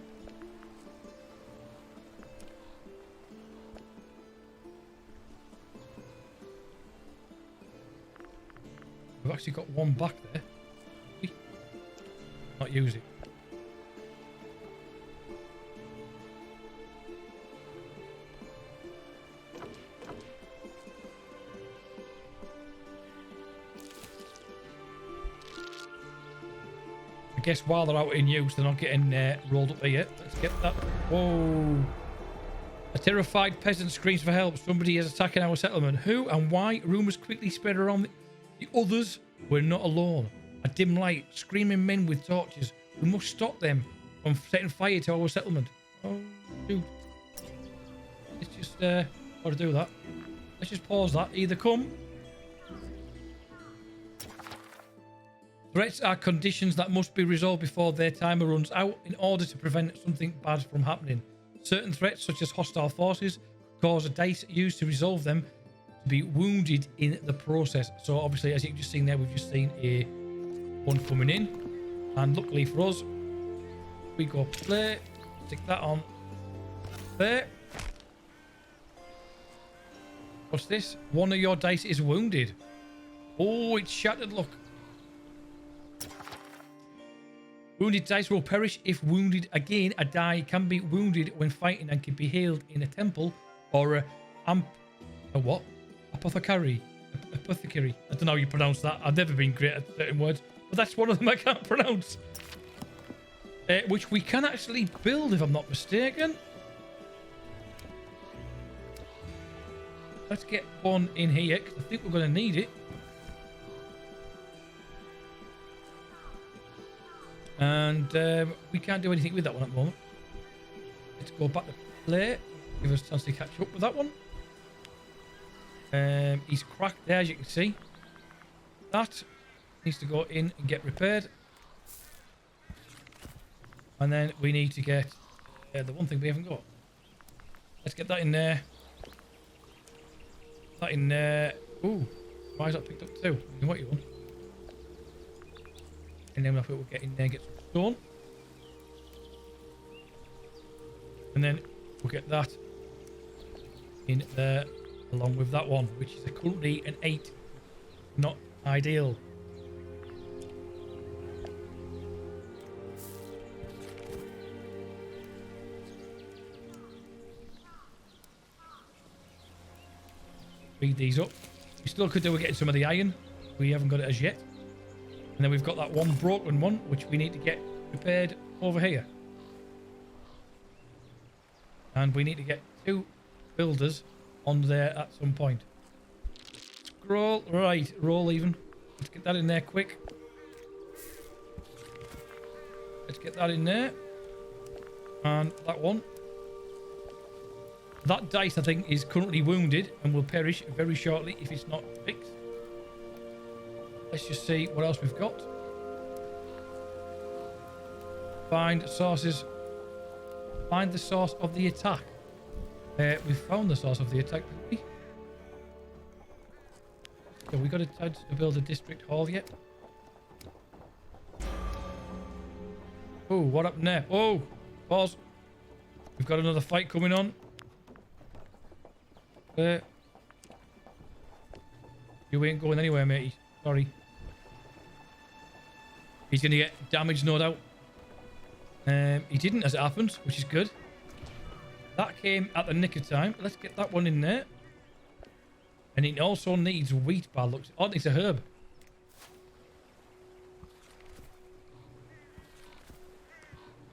We've actually got one back there. Not use it. I guess while they're out in use, they're not getting rolled up here. Let's get that. Whoa. A terrified peasant screams for help. Somebody is attacking our settlement. Who and why? Rumours quickly spread around the others. We're not alone. A dim light, screaming men with torches. We must stop them from setting fire to our settlement. Oh, dude. Let's just, got to do that. Let's just pause that. Either come. Threats are conditions that must be resolved before their timer runs out in order to prevent something bad from happening. Certain threats, such as hostile forces, cause a dice used to resolve them to be wounded in the process. So obviously, as you've just seen there, we've just seen a one coming in. And luckily for us, we go play, stick that on there. What's this? One of your dice is wounded. Oh, it's shattered, look. Wounded dice will perish if wounded again. A die can be wounded when fighting and can be healed in a temple or a what? Apothecary. Apothecary. I don't know how you pronounce that. I've never been great at certain words, but that's one of them I can't pronounce. Which we can actually build, if I'm not mistaken. Let's get one in here, because I think we're going to need it. And we can't do anything with that one at the moment. Let's go back to play. Give us a chance to catch up with that one. He's cracked there, as you can see. That needs to go in and get repaired. And then we need to get the one thing we haven't got. Let's get that in there. That in there. Ooh, why is that picked up too? What you want? And then we'll get in there and get some stone. And then we'll get that in there along with that one, which is currently an 8. Not ideal. Speed these up. We still could do with getting some of the iron. We haven't got it as yet. And then we've got that one broken one, which we need to get repaired over here. And we need to get 2 builders on there at some point. scroll. Right, roll even. Let's get that in there quick. Let's get that in there. And that one. That dice, I think, is currently wounded and will perish very shortly if it's not fixed. Let's just see what else we've got. Find sources. Find the source of the attack. We found the source of the attack, didn't we? So we got a chance to build a district hall yet. Oh, what happened there? Oh, pause. We've got another fight coming on. You ain't going anywhere, matey. Sorry. He's going to get damaged, no doubt. He didn't, as it happens, which is good. That came at the nick of time. Let's get that one in there. And it also needs wheat by looks. Oh, it needs a herb.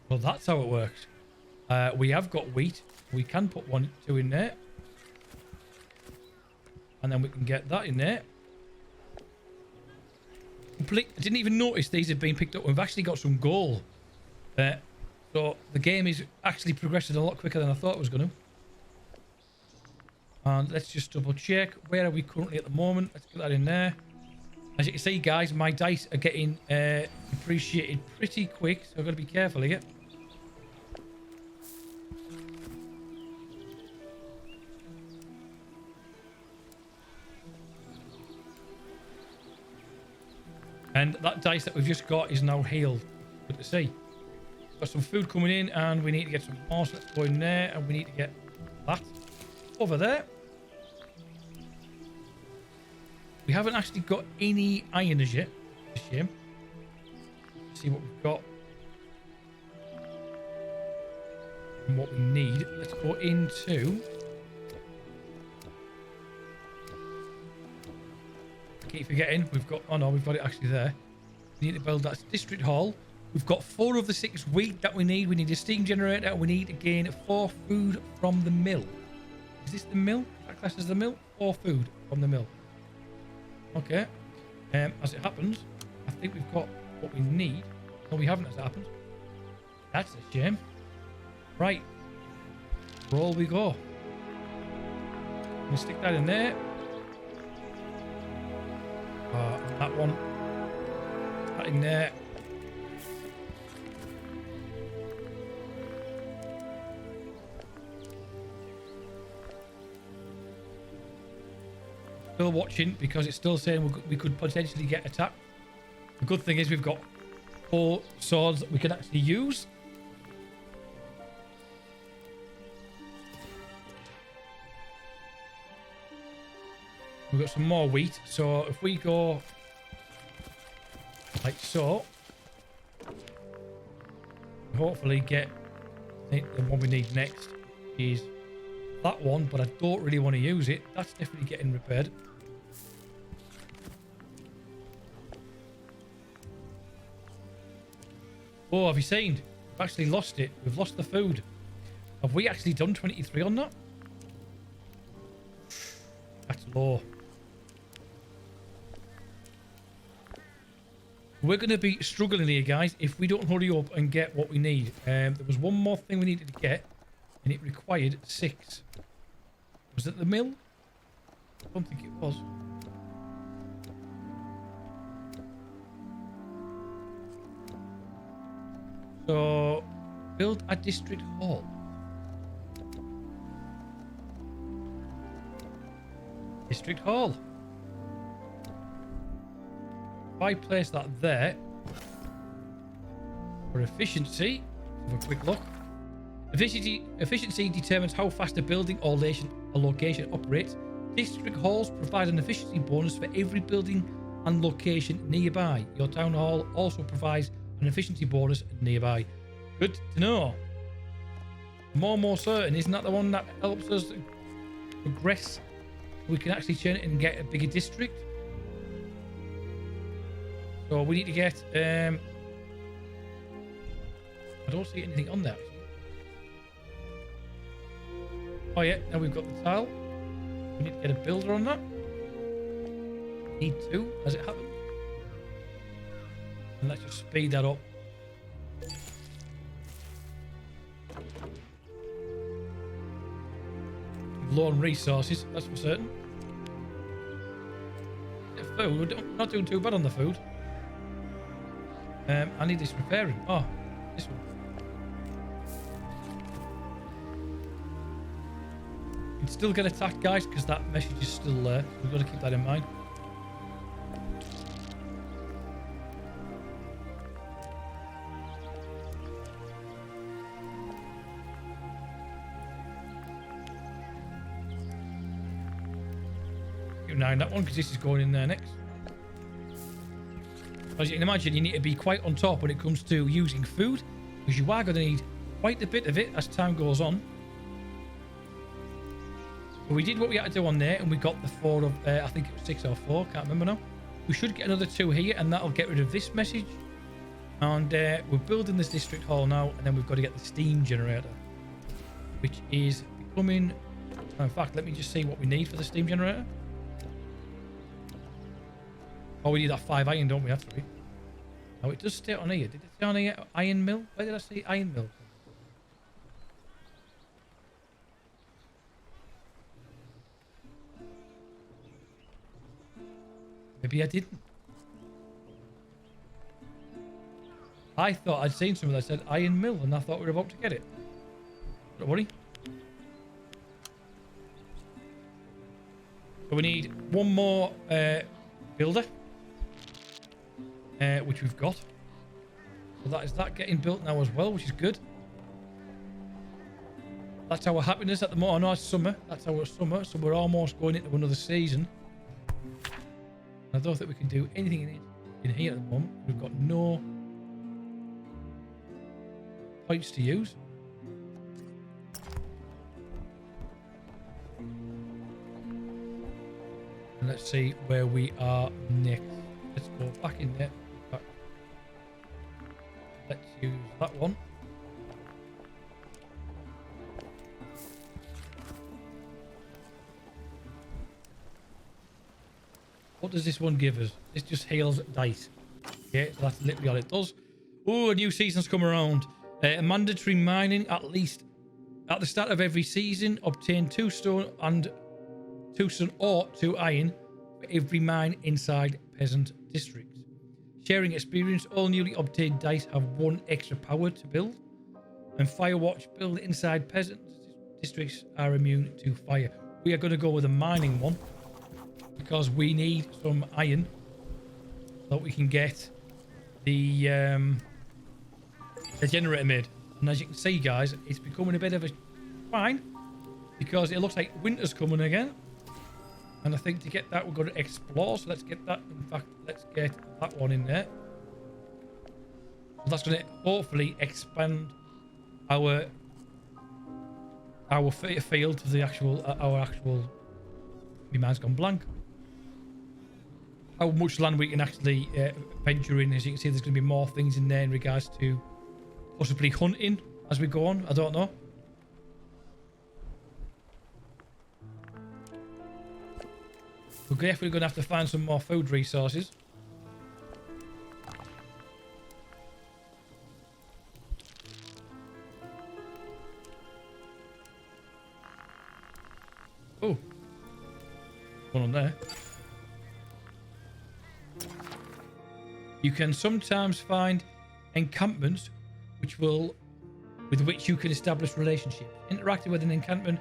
Well, that's how it works. We have got wheat. We can put 1, 2 in there. And then we can get that in there. I didn't even notice these had been picked up. We've actually got some gold. So the game is actually progressing a lot quicker than I thought it was going to. And let's just double check. Where are we currently at the moment? Let's get that in there. As you can see, guys, my dice are getting depreciated pretty quick. So I've got to be careful here. And that dice that we've just got is now healed. Good to see. Got some food coming in and we need to get some more. So let's go in there and we need to get that over there. We haven't actually got any iron as yet. It's a shame. Let's see what we've got. And what we need. Let's go into... I keep forgetting. We've got... Oh no, we've got it actually there. We need to build that district hall. We've got 4 of the 6 wheat that we need. We need a steam generator. We need, again, 4 food from the mill. Is this the mill? That class is the mill? 4 food from the mill. Okay. As it happens, I think we've got what we need. No, we haven't, as it happens. That's a shame. Right. Roll we go. We'll stick that in there. That one. That in there. Still watching because it's still saying we could potentially get attacked. The good thing is we've got 4 swords that we can actually use. We've got some more wheat, so if we go like so, hopefully get, I think the one we need next is that one, but I don't really want to use it. That's definitely getting repaired. Oh, have you seen? We've actually lost it. We've lost the food. Have we actually done 23 on that? That's low. We're going to be struggling here, guys, if we don't hurry up and get what we need. There was one more thing we needed to get, and it required 6. Was it the mill? I don't think it was. So, build a district hall. District hall. If I place that there, for efficiency, have a quick look. Efficiency determines how fast a building or location operates. District halls provide an efficiency bonus for every building and location nearby. Your town hall also provides an efficiency bonus nearby. Good to know. More certain. Isn't that the one that helps us progress? We can actually turn it and get a bigger district. So we need to get... I don't see anything on there. Oh yeah, now we've got the tile. We need to get a builder on that. need to, as it happens. And let's just speed that up. Low on resources, that's for certain. Food, we're not doing too bad on the food. I need this repairing. Oh, this one. You can still get attacked, guys, because that message is still there. We've got to keep that in mind. Nine that one, because this is going in there next. As you can imagine, you need to be quite on top when it comes to using food, because you are going to need quite a bit of it as time goes on. But we did what we had to do on there, and we got the 4 of I think it was 6 or 4, can't remember now. We should get another 2 here, and that'll get rid of this message. And we're building this district hall now, and then we've got to get the steam generator, which is becoming... In fact, let me just see what we need for the steam generator. Oh, we need that 5 iron, don't we? That's right. Oh, it does stay on here. Did it stay on here? Iron mill? Where did I see iron mill? Maybe I didn't. I thought I'd seen something that said iron mill, and I thought we were about to get it. Don't worry. So we need one more builder. Which we've got. So that is that getting built now as well, which is good. That's our happiness at the moment. I know it's summer. That's our summer. So we're almost going into another season. I don't think we can do anything in here at the moment. We've got no points to use. And let's see where we are next. Let's go back in there. Let's use that one. What does this one give us? This just heals dice. Okay, so that's literally all it does. Oh, a new season's come around. Mandatory mining at least at the start of every season. Obtain 2 stone and 2 stone or 2 iron for every mine inside peasant districts. Sharing experience, all newly obtained dice have 1 extra power to build. And Firewatch build inside peasant districts are immune to fire. We are going to go with a mining one because we need some iron so that we can get the generator made. And as you can see, guys, it's becoming a bit of a fine because it looks like winter's coming again. And I think to get that, we're going to explore. So let's get that. In fact, let's get that one in there. So that's going to hopefully expand our field to the actual my mind's gone blank. How much land we can actually venture in. As you can see, there's going to be more things in there in regards to possibly hunting as we go on. I don't know. We're definitely going to have to find some more food resources. Oh. One on there. You can sometimes find encampments with which you can establish relationships. Interacting with an encampment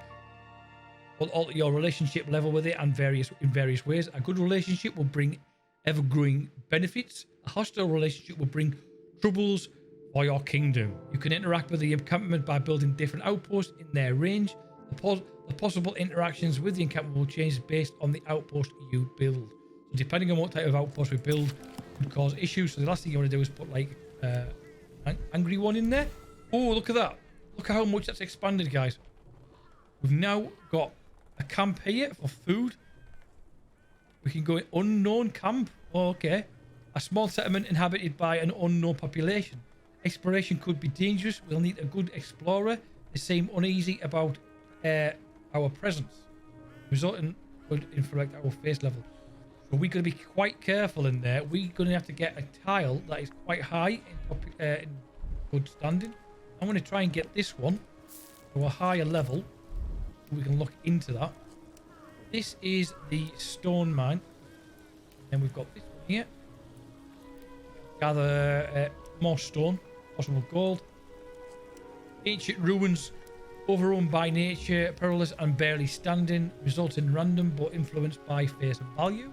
will alter your relationship level with it and in various ways. A good relationship will bring ever-growing benefits. A hostile relationship will bring troubles for your kingdom. You can interact with the encampment by building different outposts in their range. The possible interactions with the encampment will change based on the outpost you build. So depending on what type of outpost we build, could cause issues. So the last thing you want to do is put like an angry one in there. Oh, look at that. Look at how much that's expanded, guys. We've now got a camp here for food. We can go in unknown camp. Oh, okay. A small settlement inhabited by an unknown population. Exploration could be dangerous. We'll need a good explorer. They seem uneasy about our presence, resulting could inflect our face level. So we're going to be quite careful in there. We're going to have to get a tile that is quite high in good standing. I'm going to try and get this one to a higher level so we can look into that. This is the stone mine. And we've got this one here. Gather more stone, possible gold. Ancient ruins, overrun by nature, perilous and barely standing, result in random but influenced by face value.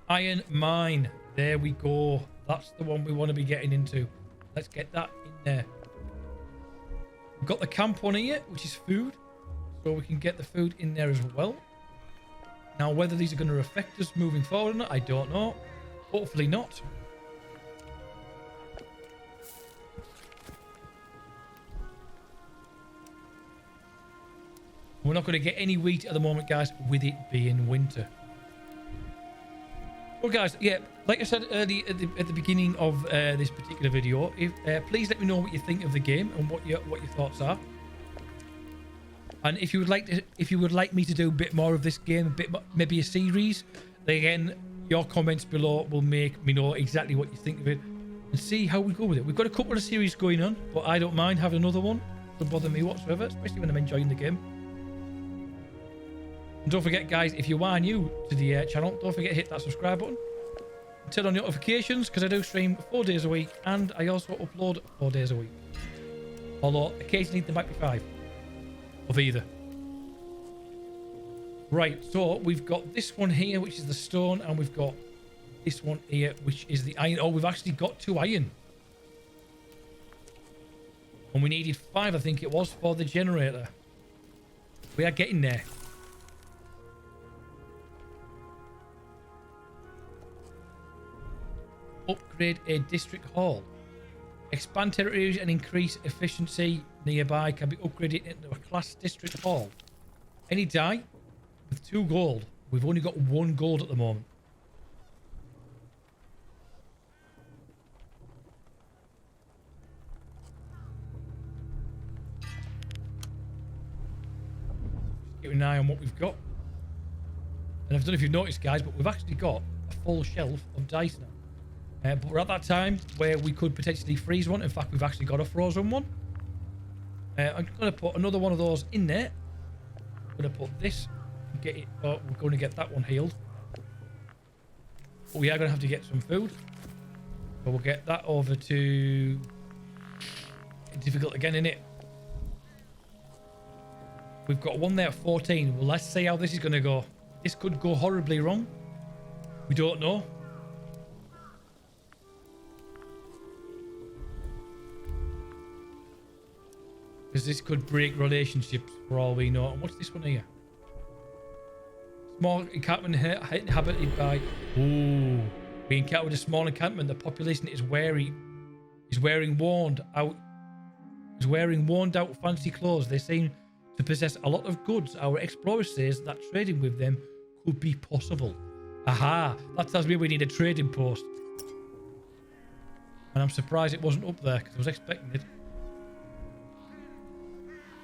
Iron mine, there we go. That's the one we want to be getting into. Let's get that in there. We've got the camp one here, which is food, so we can get the food in there as well. Now, whether these are going to affect us moving forward or not, I don't know. Hopefully not. We're not going to get any wheat at the moment, guys, with it being winter. Well, guys, yeah, like I said earlier at the beginning of this particular video, please let me know what you think of the game and what your thoughts are. And if you would like me to do a bit more of this game, maybe a series, then again, your comments below will make me know exactly what you think of it and see how we go with it. We've got a couple of series going on, but I don't mind having another one. Doesn't bother me whatsoever, especially when I'm enjoying the game. And don't forget, guys, if you are new to the channel, don't forget to hit that subscribe button. Turn on notifications, because I do stream 4 days a week, and I also upload 4 days a week. Although, occasionally there might be 5. Of either. Right, so we've got this one here, which is the stone, and we've got this one here, which is the iron. Oh, we've actually got 2 iron. And we needed 5, I think it was, for the generator. We are getting there. Upgrade a district hall. Expand territories and increase efficiency nearby can be upgraded into a class district hall. Any die with 2 gold. We've only got 1 gold at the moment. Just keep an eye on what we've got. And I don't know if you've noticed, guys, but we've actually got a full shelf of dice now. But we're at that time where we could potentially freeze one. In fact, we've actually got a frozen one. I'm going to put another one of those in there. I'm going to put this and get it. Oh, we're going to get that one healed. But we are going to have to get some food. So we'll get that over to... Difficult again, innit? We've got one there at 14. Well, let's see how this is going to go. This could go horribly wrong. We don't know. Because this could break relationships for all we know. And what's this one here? Small encampment inhabited by... Ooh. We encountered a small encampment. The population is wearing worn out fancy clothes. They seem to possess a lot of goods. Our explorer says that trading with them could be possible. Aha. That tells me we need a trading post. And I'm surprised it wasn't up there because I was expecting it.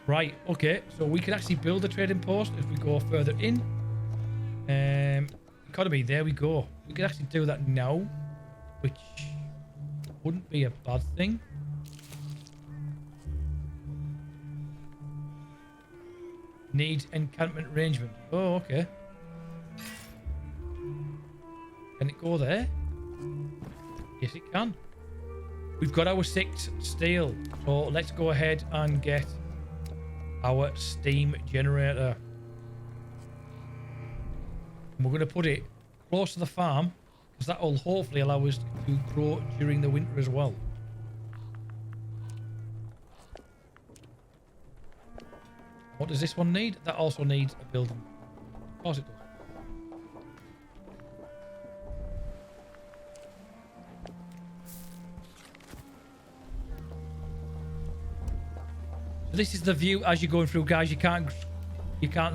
Right, okay, so we can actually build a trading post if we go further in. Economy, there we go. We can actually do that now, which wouldn't be a bad thing. Needs encampment arrangement. Oh, okay. Can it go there? Yes, it can. We've got our 6 steel, so let's go ahead and get our steam generator. And we're going to put it close to the farm because that will hopefully allow us to grow during the winter as well. What does this one need? That also needs a building. Of course it does. So this is the view as you're going through, guys. You can't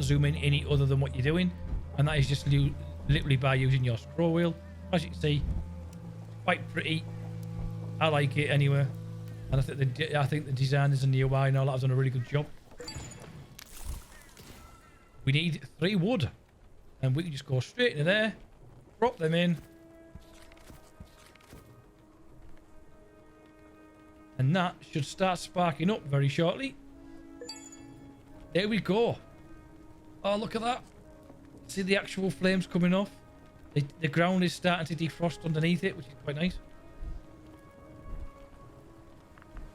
zoom in any other than what you're doing, and that is just literally by using your scroll wheel. As you can see, quite pretty. I like it anyway, and I think the designers and the UI and all that have done a really good job. We need 3 wood. And we can just go straight into there, drop them in. And that should start sparking up very shortly. There we go. Oh, look at that. See the actual flames coming off. The ground is starting to defrost underneath it, which is quite nice.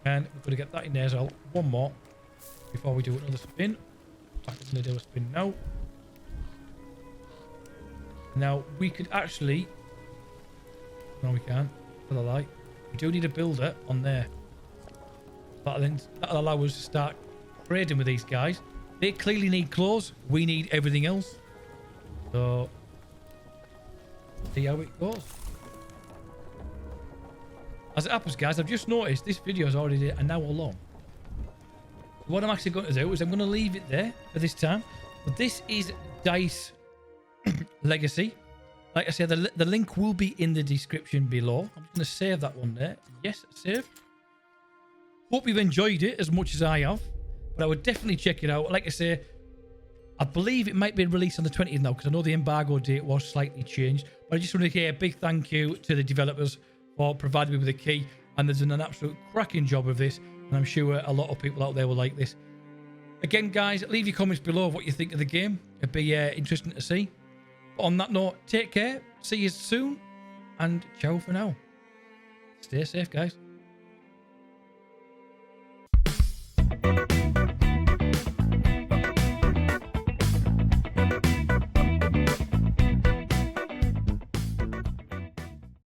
And we're going to get that in there as well. One more before we do another spin. I'm going to do a spin now. Now, we could actually... No, we can't. For the light. We do need a builder on there. That'll allow us to start trading with these guys. They clearly need clothes. We need everything else. So, see how it goes. As it happens, guys, I've just noticed this video is already an hour long. What I'm actually going to do is I'm going to leave it there for this time. But this is Dice Legacy. Like I said, the link will be in the description below. I'm just going to save that one there. Yes, save. Hope you've enjoyed it as much as I have. But I would definitely check it out. Like I say, I believe it might be released on the 20th now, because I know the embargo date was slightly changed. But I just want to say a big thank you to the developers for providing me with a key. And they've done an absolute cracking job of this. And I'm sure a lot of people out there will like this. Again, guys, leave your comments below of what you think of the game. It'd be interesting to see. But on that note, take care. See you soon. And ciao for now. Stay safe, guys.